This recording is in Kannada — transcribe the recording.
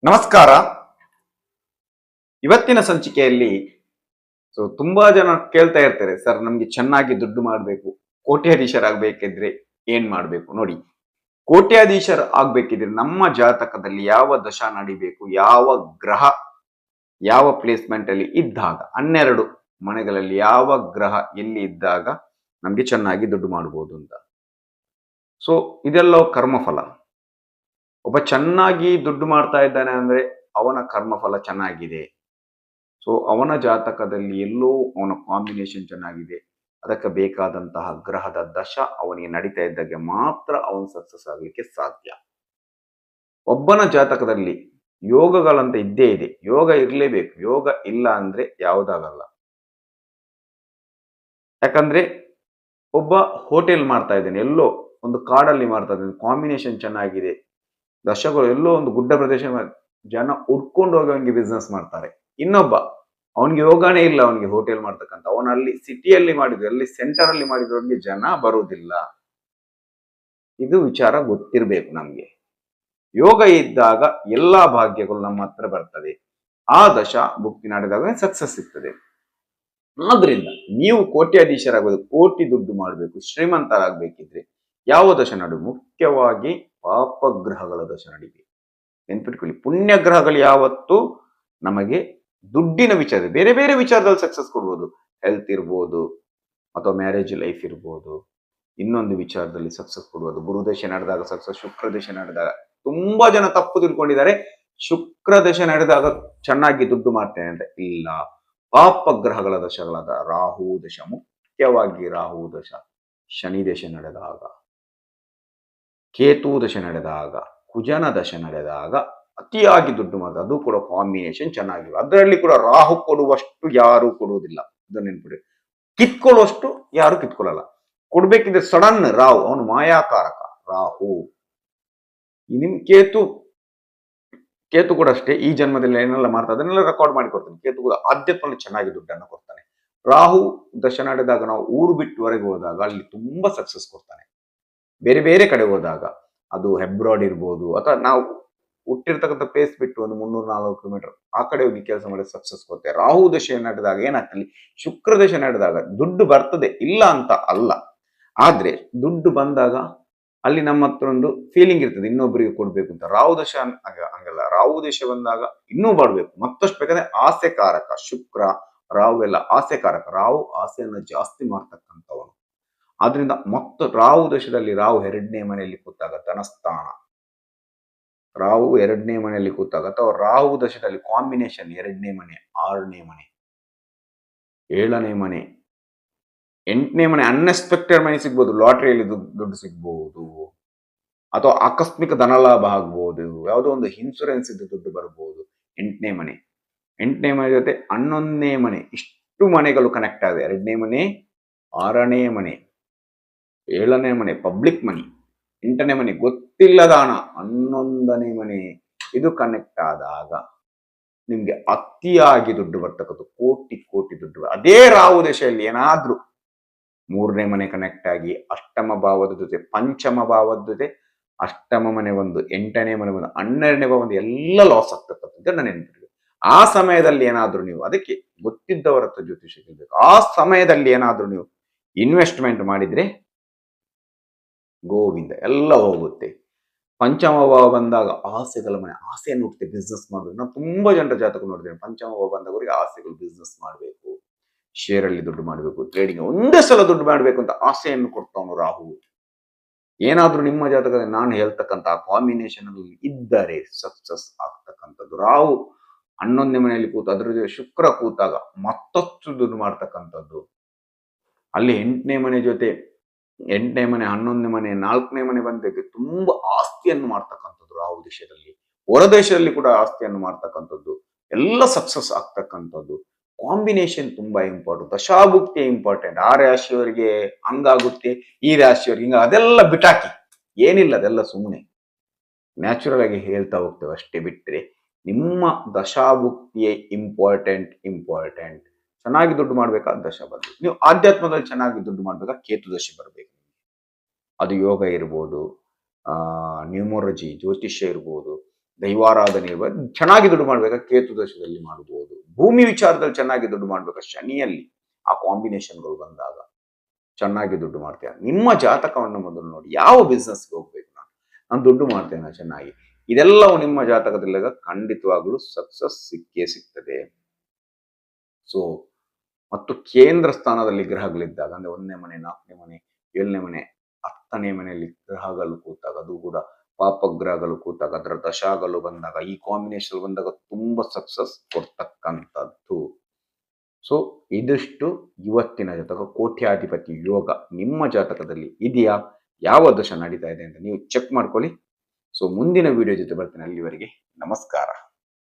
ನಮಸ್ಕಾರ. ಇವತ್ತಿನ ಸಂಚಿಕೆಯಲ್ಲಿ ತುಂಬಾ ಜನ ಕೇಳ್ತಾ ಇರ್ತಾರೆ, ಸರ್ ನಮ್ಗೆ ಚೆನ್ನಾಗಿ ದುಡ್ಡು ಮಾಡಬೇಕು, ಕೋಟ್ಯಾಧೀಶರಾಗಬೇಕಿದ್ರೆ ಏನ್ ಮಾಡಬೇಕು? ನೋಡಿ, ಕೋಟ್ಯಾಧೀಶರ ಆಗ್ಬೇಕಿದ್ರೆ ನಮ್ಮ ಜಾತಕದಲ್ಲಿ ಯಾವ ದಶಾ ನಡಿಬೇಕು, ಯಾವ ಗ್ರಹ ಯಾವ ಪ್ಲೇಸ್ಮೆಂಟ್ ಅಲ್ಲಿ ಇದ್ದಾಗ, 12 ಮನೆಗಳಲ್ಲಿ ಯಾವ ಗ್ರಹ ಎಲ್ಲಿ ಇದ್ದಾಗ ನಮ್ಗೆ ಚೆನ್ನಾಗಿ ದುಡ್ಡು ಮಾಡಬಹುದು ಅಂತ. ಸೊ ಇದೆಲ್ಲ ಕರ್ಮಫಲ. ಒಬ್ಬ ಚೆನ್ನಾಗಿ ದುಡ್ಡು ಮಾಡ್ತಾ ಇದ್ದಾನೆ ಅಂದ್ರೆ ಅವನ ಕರ್ಮಫಲ ಚೆನ್ನಾಗಿದೆ. ಸೊ ಅವನ ಜಾತಕದಲ್ಲಿ ಎಲ್ಲೋ ಅವನ ಕಾಂಬಿನೇಷನ್ ಚೆನ್ನಾಗಿದೆ, ಅದಕ್ಕೆ ಬೇಕಾದಂತಹ ಗ್ರಹದ ದಶ ಅವನಿಗೆ ನಡೀತಾ ಇದ್ದಾಗೆ ಮಾತ್ರ ಅವನು ಸಕ್ಸಸ್ ಆಗ್ಲಿಕ್ಕೆ ಸಾಧ್ಯ. ಒಬ್ಬನ ಜಾತಕದಲ್ಲಿ ಯೋಗಗಳಂತ ಇದ್ದೇ ಇದೆ, ಯೋಗ ಇರಲೇಬೇಕು. ಯೋಗ ಇಲ್ಲ ಅಂದ್ರೆ ಯಾವುದಾಗಲ್ಲ. ಯಾಕಂದ್ರೆ ಒಬ್ಬ ಹೋಟೆಲ್ ಮಾಡ್ತಾ ಇದ್ದಾನೆ, ಎಲ್ಲೋ ಒಂದು ಕಾಡಲ್ಲಿ ಮಾಡ್ತಾ ಇದ್ದಾನೆ, ಕಾಂಬಿನೇಷನ್ ಚೆನ್ನಾಗಿದೆ, ದಶಗಳು ಎಲ್ಲೋ ಒಂದು ಗುಡ್ಡ ಪ್ರದೇಶ, ಜನ ಉಡ್ಕೊಂಡು ಹೋಗಿ ಅವನಿಗೆ ಬಿಸ್ನೆಸ್ ಮಾಡ್ತಾರೆ. ಇನ್ನೊಬ್ಬ ಅವನಿಗೆ ಯೋಗನೇ ಇಲ್ಲ, ಅವನಿಗೆ ಹೋಟೆಲ್ ಮಾಡ್ತಕ್ಕಂಥ, ಅವನಲ್ಲಿ ಸಿಟಿಯಲ್ಲಿ ಮಾಡಿದ್ರು, ಅಲ್ಲಿ ಸೆಂಟರ್ ಅಲ್ಲಿ ಮಾಡಿದ್ರು ಅವನಿಗೆ ಜನ ಬರುವುದಿಲ್ಲ. ಇದು ವಿಚಾರ ಗೊತ್ತಿರ್ಬೇಕು ನಮ್ಗೆ. ಯೋಗ ಇದ್ದಾಗ ಎಲ್ಲಾ ಭಾಗ್ಯಗಳು ನಮ್ಮ ಹತ್ರ ಬರ್ತದೆ. ಆ ದಶ ಭುಕ್ತಿ ನಡೆದಾಗ ಸಕ್ಸಸ್ ಸಿಗ್ತದೆ. ಆದ್ರಿಂದ ನೀವು ಕೋಟ್ಯಾಧೀಶರಾಗಬೇಕು, ಕೋಟಿ ದುಡ್ಡು ಮಾಡಬೇಕು, ಶ್ರೀಮಂತರಾಗಬೇಕಿದ್ರೆ ಯಾವ ದಶ ನಡು? ಮುಖ್ಯವಾಗಿ ಪಾಪಗ್ರಹಗಳ ದಶ ನಡಿಬೇಕು. ನೆನ್ಪಿಟ್ಕೊಳ್ಳಿ, ಪುಣ್ಯ ಗ್ರಹಗಳು ಯಾವತ್ತು ನಮಗೆ ದುಡ್ಡಿನ ವಿಚಾರ, ಬೇರೆ ಬೇರೆ ವಿಚಾರದಲ್ಲಿ ಸಕ್ಸಸ್ ಕೊಡ್ಬೋದು. ಹೆಲ್ತ್ ಇರ್ಬೋದು, ಅಥವಾ ಮ್ಯಾರೇಜ್ ಲೈಫ್ ಇರ್ಬೋದು, ಇನ್ನೊಂದು ವಿಚಾರದಲ್ಲಿ ಸಕ್ಸಸ್ ಕೊಡ್ಬೋದು. ಗುರುದಶ ನಡೆದಾಗ ಸಕ್ಸಸ್, ಶುಕ್ರ ದಶ ನಡೆದಾಗ. ತುಂಬಾ ಜನ ತಪ್ಪು ತಿಳ್ಕೊಂಡಿದ್ದಾರೆ, ಶುಕ್ರ ದಶ ನಡೆದಾಗ ಚೆನ್ನಾಗಿ ದುಡ್ಡು ಮಾಡ್ತೇನೆ ಅಂತ. ಇಲ್ಲ, ಪಾಪ ಗ್ರಹಗಳ ದಶಗಳಾದ ರಾಹು ದಶ, ಮುಖ್ಯವಾಗಿ ರಾಹು ದಶ, ಶನಿ ದಶ ನಡೆದಾಗ, ಕೇತು ದಶ ನಡೆದಾಗ, ಕುಜನ ದಶ ನಡೆದಾಗ ಅತಿಯಾಗಿ ದುಡ್ಡು ಮಾಡಿದ, ಅದು ಕೂಡ ಕಾಂಬಿನೇಷನ್ ಚೆನ್ನಾಗಿಲ್ಲ. ಅದರಲ್ಲಿ ಕೂಡ ರಾಹು ಕೊಡುವಷ್ಟು ಯಾರು ಕೊಡುವುದಿಲ್ಲ, ಅದನ್ನ ನೆನ್ಪಿಡಿ. ಕಿತ್ಕೊಳ್ಳುವಷ್ಟು ಯಾರು ಕಿತ್ಕೊಳ್ಳಲ್ಲ. ಕೊಡ್ಬೇಕಿದ್ರೆ ಸಡನ್ ರಾಹು, ಅವನು ಮಾಯಾಕಾರಕ ರಾಹು. ನಿಮ್ ಕೇತು ಕೂಡ ಅಷ್ಟೇ, ಈ ಜನ್ಮದಲ್ಲಿ ಏನೆಲ್ಲ ಮಾಡ್ತಾರೆ ಅದನ್ನೆಲ್ಲ ರೆಕಾರ್ಡ್ ಮಾಡಿ ಕೊಡ್ತಾನೆ. ಕೇತು ಕೂಡ ಆಧ್ಯಾತ್ಮದಲ್ಲಿ ಚೆನ್ನಾಗಿ ದುಡ್ಡನ್ನು ಕೊಡ್ತಾನೆ. ರಾಹು ದಶ ನಡೆದಾಗ ನಾವು ಊರು ಬಿಟ್ಟು ಹೊರಗೆ ಹೋದಾಗ ಅಲ್ಲಿ ತುಂಬಾ ಸಕ್ಸಸ್ ಕೊಡ್ತಾನೆ. ಬೇರೆ ಬೇರೆ ಕಡೆ ಹೋದಾಗ, ಅದು ಹೆಬ್ರಾಡ್ ಇರ್ಬೋದು, ಅಥವಾ ನಾವು ಹುಟ್ಟಿರ್ತಕ್ಕಂಥ ಪ್ಲೇಸ್ ಬಿಟ್ಟು ಒಂದು 300-400 ಕಿಲೋಮೀಟರ್ ಆ ಕಡೆ ಹೋಗಿ ಕೆಲಸ ಮಾಡಿ ಸಕ್ಸಸ್ ಕೊಡ್ತೇವೆ. ರಾಹು ದಶೆ ನಡೆದಾಗ ಏನಾಗ್ತದೆ, ಶುಕ್ರ ದಶೆ ನಡೆದಾಗ ದುಡ್ಡು ಬರ್ತದೆ, ಇಲ್ಲ ಅಂತ ಅಲ್ಲ. ಆದ್ರೆ ದುಡ್ಡು ಬಂದಾಗ ಅಲ್ಲಿ ನಮ್ಮ ಹತ್ರ ಒಂದು ಫೀಲಿಂಗ್ ಇರ್ತದೆ, ಇನ್ನೊಬ್ಬರಿಗೆ ಕೊಡ್ಬೇಕು ಅಂತ. ರಾಹು ದಶ ಹಂಗಲ್ಲ, ರಾಹು ದಶ ಬಂದಾಗ ಇನ್ನೂ ಮಾಡಬೇಕು, ಮತ್ತಷ್ಟು ಬೇಕಾದ್ರೆ ಆಸೆಕಾರಕ. ಶುಕ್ರ ರಾಹು ಎಲ್ಲ ಆಸೆಕಾರಕ. ರಾಹು ಆಸೆಯನ್ನು ಜಾಸ್ತಿ ಮಾಡ್ತಕ್ಕಂಥವನು. ಆದ್ರಿಂದ ಮತ್ತು ರಾಹು ದಶದಲ್ಲಿ, ರಾಹು 2ನೇ ಮನೆಯಲ್ಲಿ ಕೂತಾಗ ಧನಸ್ಥಾನ, ರಾಹು 2ನೇ ಮನೆಯಲ್ಲಿ ಕೂತಾಗ, ಅಥವಾ ರಾಹು ದಶದಲ್ಲಿ ಕಾಂಬಿನೇಷನ್ 2ನೇ ಮನೆ, 6ನೇ ಮನೆ, 7ನೇ ಮನೆ, 8ನೇ ಮನೆ, ಅನ್ಎಕ್ಸ್ಪೆಕ್ಟೆಡ್ ಮನೆ ಸಿಗ್ಬೋದು. ಲಾಟ್ರಿಯಲ್ಲಿ ದುಡ್ಡು ಸಿಗ್ಬಹುದು, ಅಥವಾ ಆಕಸ್ಮಿಕ ಧನಲಾಭ ಆಗ್ಬಹುದು, ಯಾವುದೋ ಒಂದು ಇನ್ಶೂರೆನ್ಸ್ ಇದ್ದು ದುಡ್ಡು ಬರ್ಬೋದು. 8ನೇ ಮನೆ, 8ನೇ ಮನೆ ಜೊತೆ 11ನೇ ಮನೆ, ಇಷ್ಟು ಮನೆಗಳು ಕನೆಕ್ಟ್ ಆಗಿದೆ. 2ನೇ ಮನೆ, 6ನೇ ಮನೆ, 7ನೇ ಮನೆ ಪಬ್ಲಿಕ್ ಮನಿ, 8ನೇ ಮನೆ ಗೊತ್ತಿಲ್ಲದ ಹಣ, 11ನೇ ಮನೆ, ಇದು ಕನೆಕ್ಟ್ ಆದಾಗ ನಿಮ್ಗೆ ಅತಿಯಾಗಿ ದುಡ್ಡು ಬರ್ತಕ್ಕಂಥ, ಕೋಟಿ ಕೋಟಿ ದುಡ್ಡು. ಅದೇ ರಾಹು ದಶೆಯಲ್ಲಿ ಏನಾದ್ರೂ 3ನೇ ಮನೆ ಕನೆಕ್ಟ್ ಆಗಿ ಅಷ್ಟಮ ಭಾವದ ಜೊತೆ, ಪಂಚಮ ಭಾವದ ಜೊತೆ, ಅಷ್ಟಮ ಮನೆ ಒಂದು, 8ನೇ ಮನೆ ಒಂದು, 12ನೇ ಭಾವ ಒಂದು, ಎಲ್ಲ ಲಾಸ್ ಆಗ್ತಕ್ಕಂಥದ್ದು ನನ್ನ ನೆನಪಿರ್ಬೇಕು. ಆ ಸಮಯದಲ್ಲಿ ಏನಾದ್ರೂ ನೀವು, ಅದಕ್ಕೆ ಗೊತ್ತಿದ್ದವರ ಹತ್ರ ಜ್ಯೋತಿಷ್ಯ ಕೇಳಬೇಕು. ಆ ಸಮಯದಲ್ಲಿ ಏನಾದ್ರೂ ನೀವು ಇನ್ವೆಸ್ಟ್ಮೆಂಟ್ ಮಾಡಿದ್ರೆ ಗೋವಿಂದ, ಎಲ್ಲ ಹೋಗುತ್ತೆ. ಪಂಚಮ ಭಾವ ಬಂದಾಗ ಆಸೆಗಳ ಮನೆ, ಆಸೆಯನ್ನು ಹುಟ್ಟುತ್ತೆ, ಬಿಸ್ನೆಸ್ ಮಾಡಬೇಕು. ನಾನು ತುಂಬಾ ಜನರ ಜಾತಕ ನೋಡಿದ್ದೇನೆ, ಪಂಚಮ ಭಾವ ಬಂದವರಿಗೆ ಆಸೆಗಳು, ಬಿಸ್ನೆಸ್ ಮಾಡಬೇಕು, ಶೇರ್ ಅಲ್ಲಿ ದುಡ್ಡು ಮಾಡಬೇಕು, ಟ್ರೇಡಿಂಗ್ ಒಂದೇ ಸಲ ದುಡ್ಡು ಮಾಡಬೇಕು ಅಂತ ಆಸೆಯನ್ನು ಕೊಡ್ತಾವನು ರಾಹು. ಏನಾದ್ರೂ ನಿಮ್ಮ ಜಾತಕದಲ್ಲಿ ನಾನು ಹೇಳ್ತಕ್ಕಂಥ ಕಾಂಬಿನೇಷನ್ ಅಲ್ಲಿ ಇದ್ದರೆ ಸಕ್ಸಸ್ ಆಗ್ತಕ್ಕಂಥದ್ದು. ರಾಹು 11ನೇ ಮನೆಯಲ್ಲಿ ಕೂತು, ಅದ್ರ ಜೊತೆ ಶುಕ್ರ ಕೂತಾಗ ಮತ್ತಷ್ಟು ದುಡ್ಡು ಮಾಡ್ತಕ್ಕಂಥದ್ದು. ಅಲ್ಲಿ 8ನೇ ಮನೆ ಜೊತೆ, 8ನೇ ಮನೆ, 11ನೇ ಮನೆ, 4ನೇ ಮನೆ ಬಂದಾಗ ತುಂಬಾ ಆಸ್ತಿಯನ್ನು ಮಾಡ್ತಕ್ಕಂಥದ್ದು ರಾಹು ದೇಶದಲ್ಲಿ. ಹೊರದೇಶದಲ್ಲಿ ಕೂಡ ಆಸ್ತಿಯನ್ನು ಮಾಡ್ತಕ್ಕಂಥದ್ದು, ಎಲ್ಲ ಸಕ್ಸಸ್ ಆಗ್ತಕ್ಕಂಥದ್ದು. ಕಾಂಬಿನೇಷನ್ ತುಂಬಾ ಇಂಪಾರ್ಟೆಂಟ್. ದಶಾಭುಕ್ತಿ ಇಂಪಾರ್ಟೆಂಟ್. ಆ ರಾಶಿಯವರಿಗೆ ಹಂಗಾಗುತ್ತೆ, ಈ ರಾಶಿಯವರಿಗೆ ಹಿಂಗ, ಅದೆಲ್ಲ ಬಿಟಾಕಿ, ಏನಿಲ್ಲ, ಅದೆಲ್ಲ ಸುಮ್ಮನೆ ನ್ಯಾಚುರಲ್ ಆಗಿ ಹೇಳ್ತಾ ಹೋಗ್ತೇವೆ ಅಷ್ಟೇ. ಬಿಟ್ಟರೆ ನಿಮ್ಮ ದಶಾಭುಕ್ತಿಯೇ ಇಂಪಾರ್ಟೆಂಟ್. ಚೆನ್ನಾಗಿ ದುಡ್ಡು ಮಾಡ್ಬೇಕಾ, ದಶ ಬರ್ಬೇಕು. ನೀವು ಆಧ್ಯಾತ್ಮದಲ್ಲಿ ಚೆನ್ನಾಗಿ ದುಡ್ಡು ಮಾಡ್ಬೇಕಾ, ಕೇತು ದಶೆ ಬರ್ಬೇಕು. ಅದು ಯೋಗ ಇರ್ಬೋದು, ನ್ಯೂಮರಾಲಜಿ ಜ್ಯೋತಿಷ್ಯ ಇರ್ಬೋದು, ದೈವಾರಾಧನೆ ಚೆನ್ನಾಗಿ ದುಡ್ಡು ಮಾಡ್ಬೇಕಾ ಕೇತು ದಶದಲ್ಲಿ ಮಾಡಬಹುದು. ಭೂಮಿ ವಿಚಾರದಲ್ಲಿ ಚೆನ್ನಾಗಿ ದುಡ್ಡು ಮಾಡ್ಬೇಕಾ ಶನಿಯಲ್ಲಿ ಆ ಕಾಂಬಿನೇಷನ್ಗಳು ಬಂದಾಗ ಚೆನ್ನಾಗಿ ದುಡ್ಡು ಮಾಡ್ತೀಯ. ನಿಮ್ಮ ಜಾತಕವನ್ನು ಮೊದಲು ನೋಡಿ, ಯಾವ ಬಿಸ್ನೆಸ್ಗೆ ಹೋಗ್ಬೇಕು, ನಾನು ದುಡ್ಡು ಮಾಡ್ತೇನೆ ಚೆನ್ನಾಗಿ, ಇದೆಲ್ಲವೂ ನಿಮ್ಮ ಜಾತಕದಲ್ಲಿದ್ದಾಗ ಖಂಡಿತವಾಗ್ಲೂ ಸಕ್ಸಸ್ ಸಿಕ್ಕೇ ಸಿಗ್ತದೆ. ಸೊ ಮತ್ತು ಕೇಂದ್ರ ಸ್ಥಾನದಲ್ಲಿ ಗ್ರಹಗಳಿದ್ದಾಗ ಅಂದ್ರೆ 1ನೇ ಮನೆ, 4ನೇ ಮನೆ, 7ನೇ ಮನೆ, 10ನೇ ಮನೆಯಲ್ಲಿ ಗ್ರಹಗಳು ಕೂತಾಗ, ಅದು ಕೂಡ ಪಾಪಗ್ರಹಗಳು ಕೂತಾಗ, ಅದರ ದಶಾಗಳು ಬಂದಾಗ, ಈ ಕಾಂಬಿನೇಷನ್ ಬಂದಾಗ ತುಂಬಾ ಸಕ್ಸಸ್ ಕೊಡ್ತಕ್ಕಂಥದ್ದು. ಸೊ ಇದಿಷ್ಟು ಇವತ್ತಿನ ಜಾತಕ ಕೋಟ್ಯಾಧಿಪತಿ ಯೋಗ ನಿಮ್ಮ ಜಾತಕದಲ್ಲಿ ಇದೆಯಾ, ಯಾವ ದಶ ನಡೀತಾ ಇದೆ ಅಂತ ನೀವು ಚೆಕ್ ಮಾಡ್ಕೊಳ್ಳಿ. ಸೊ ಮುಂದಿನ ವಿಡಿಯೋ ಜೊತೆ ಬರ್ತೇನೆ. ಅಲ್ಲಿವರೆಗೆ ನಮಸ್ಕಾರ.